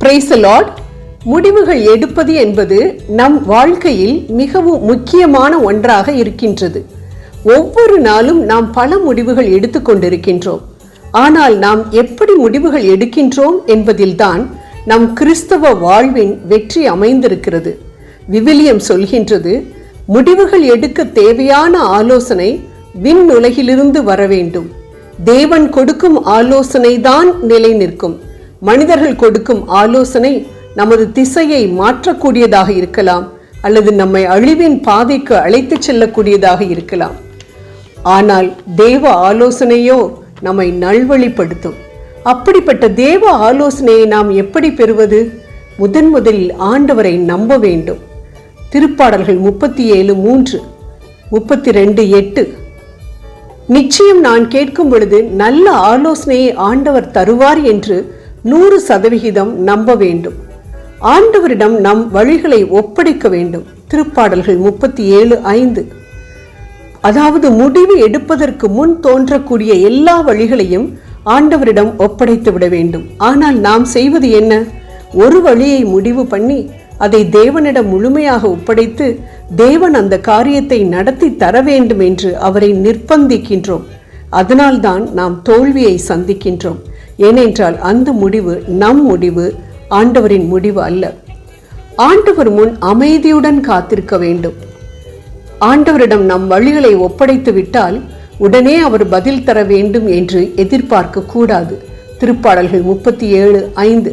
Praise the Lord. முடிவுகள் எடுப்பது என்பது நம் வாழ்க்கையில் மிகவும் முக்கியமான ஒன்றாக இருக்கின்றது. ஒவ்வொரு நாளும் நாம் பல முடிவுகள் எடுத்துக்கொண்டிருக்கின்றோம். ஆனால் நாம் எப்படி முடிவுகள் எடுக்கின்றோம் என்பதில்தான் நம் கிறிஸ்தவ வாழ்வின் வெற்றி அமைந்திருக்கிறது. விவிலியம் சொல்கின்றது, முடிவுகள் எடுக்க தேவையான ஆலோசனை விண்ணுலகிலிருந்து வர வேண்டும். தேவன் கொடுக்கும் ஆலோசனை தான் நிலை நிற்கும். மனிதர்கள் கொடுக்கும் ஆலோசனை நமது திசையை மாற்றக்கூடியதாக இருக்கலாம், அல்லது நம்மை அழிவின் பாதைக்கு அழைத்துச் செல்லக்கூடியதாக இருக்கலாம். ஆனால் தேவ ஆலோசனையோ நம்மை நல்வழிப்படுத்தும். அப்படிப்பட்ட தேவ ஆலோசனையை நாம் எப்படி பெறுவது? முதலில் ஆண்டவரை நம்ப வேண்டும். திருப்பாடல்கள் 37:3, 32:8. நிச்சயம் நான் கேட்கும் பொழுது நல்ல ஆலோசனையை ஆண்டவர் தருவார் என்று 100% நம்ப வேண்டும். ஆண்டவரிடம் நம் வழிகளை ஒப்படைக்க வேண்டும். திருப்பாடல்கள் 37:5. அதாவது முடிவு எடுப்பதற்கு முன் தோன்றக்கூடிய எல்லா வழிகளையும் ஆண்டவரிடம் ஒப்படைத்து விட வேண்டும். ஆனால் நாம் செய்வது என்ன? ஒரு வழியை முடிவு பண்ணி அதை தேவனிடம் முழுமையாக ஒப்படைத்து தேவன் அந்த காரியத்தை நடத்தி தர வேண்டும் என்று அவரை நிர்பந்திக்கின்றோம். அதனால்தான் நாம் தோல்வியை சந்திக்கின்றோம். ஏனென்றால் அந்த முடிவு நம் முடிவு, ஆண்டவரின் முடிவு அல்ல. ஆண்டவர் முன் அமைதியுடன் காத்திருக்க வேண்டும். ஆண்டவரிடம் நம் வழிகளை ஒப்படைத்து விட்டால் உடனே அவர் பதில் தர வேண்டும் என்று எதிர்பார்க்க கூடாது. திருப்பாடல்கள் 37:5.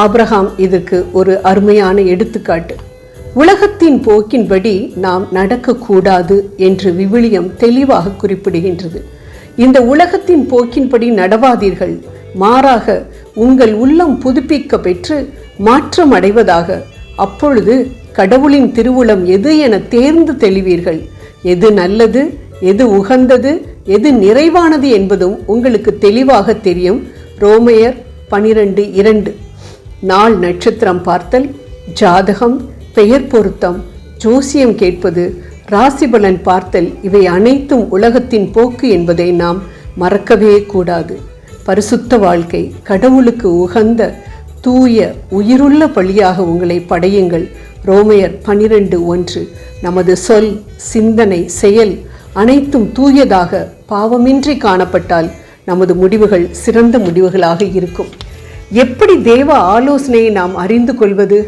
ஆபிரகாம் இதற்கு ஒரு அருமையான எடுத்துக்காட்டு. உலகத்தின் போக்கின்படி நாம் நடக்கக்கூடாது என்று விவிலியம் தெளிவாக குறிப்பிடுகின்றது. இந்த உலகத்தின் போக்கின்படி நடவாதீர்கள், மாறாக உங்கள் உள்ளம் புதுப்பிக்க பெற்று மாற்றம் அடைவதாக. அப்பொழுது கடவுளின் திருவுளம் எது என தேர்ந்து தெளிவீர்கள். எது நல்லது, எது உகந்தது, எது நிறைவானது என்பதும் உங்களுக்கு தெளிவாக தெரியும். ரோமையர் 12:2. நாள் நட்சத்திரம் பார்த்தல், ஜாதகம், பெயர் பொருத்தம், ஜோசியம் கேட்பது, ராசிபலன் பார்த்தல், இவை அனைத்தும் உலகத்தின் போக்கு என்பதை நாம் மறக்கவே கூடாது. பரிசுத்த வாழ்க்கை, கடவுளுக்கு உகந்த தூய உயிருள்ள பலியாக உங்களை படையுங்கள். ரோமையர் 12:1. நமது சொல், சிந்தனை, செயல் அனைத்தும் தூயதாக பாவமின்றி காணப்பட்டால் நமது முடிவுகள் சிறந்த முடிவுகளாக இருக்கும். எப்படி தேவ ஆலோசனையை நாம் அறிந்து கொள்வது?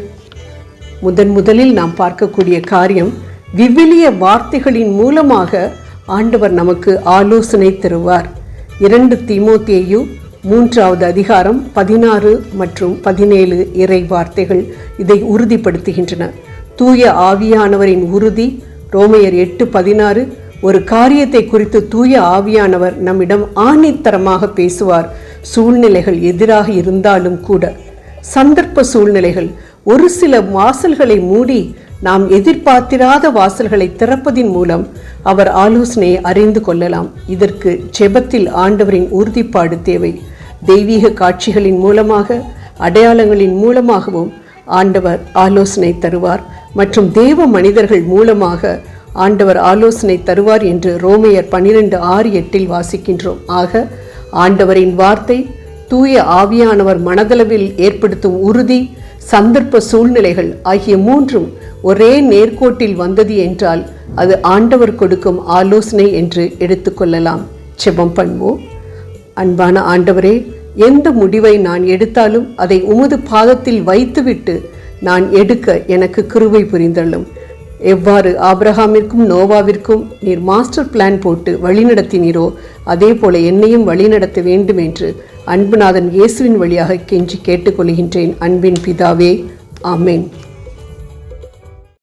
முதலில் நாம் பார்க்கக்கூடிய காரியம், விவிலிய வார்த்தைகளின் மூலமாக ஆண்டவர் நமக்கு ஆலோசனை தருவார். 2 தீமோத்தேயு 3 16 மற்றும் 17 இறை வார்த்தைகள் இதை உறுதிப்படுத்துகின்றன. தூய ஆவியானவரின் உறுதி, ரோமையர் 8:16. ஒரு காரியத்தை குறித்து தூய ஆவியானவர் நம்மிடம் ஆணித்தரமாக பேசுவார். சூழ்நிலைகள் எதிராக இருந்தாலும் கூட, சந்தர்ப்ப சூழ்நிலைகள் ஒரு சில வாசல்களை மூடி நாம் எதிர்பார்த்திராத வாசல்களை திறப்பதின் மூலம் அவர் ஆலோசனையை அறிந்து கொள்ளலாம். இதற்கு ஜெபத்தில் ஆண்டவரின் உறுதிப்பாடு தேவை. தெய்வீக காட்சிகளின் மூலமாக, அடையாளங்களின் மூலமாகவும் ஆண்டவர் ஆலோசனை தருவார் மற்றும் தேவ மனிதர்கள் மூலமாக ஆண்டவர் ஆலோசனை தருவார் என்று ரோமையர் 12:6-8 வாசிக்கின்றோம். ஆக ஆண்டவரின் வார்த்தை, தூய ஆவியானவர் மனதளவில் ஏற்படுத்தும் உறுதி, சந்தர்ப்ப சூழ்நிலைகள் ஆகிய மூன்றும் ஒரே நேர்கோட்டில் வந்தது என்றால் அது ஆண்டவர் கொடுக்கும் ஆலோசனை என்று எடுத்துக்கொள்ளலாம். ஜெபம் பண்ணுவோம். அன்பான ஆண்டவரே, எந்த முடிவை நான் எடுத்தாலும் அதை உமது பாதத்தில் வைத்துவிட்டு நான் எடுக்க எனக்கு கிருபை புரிந்தள்ளும். எவ்வாறு ஆபிரகாமிற்கும் நோவாவிற்கும் நீர் மாஸ்டர் பிளான் போட்டு வழிநடத்தினீரோ அதே போல என்னையும் வழிநடத்த வேண்டும் என்று அன்புநாதன் இயேசுவின் வழியாக கெஞ்சி கேட்டுக்கொள்கின்றேன். அன்பின் பிதாவே, ஆமென்.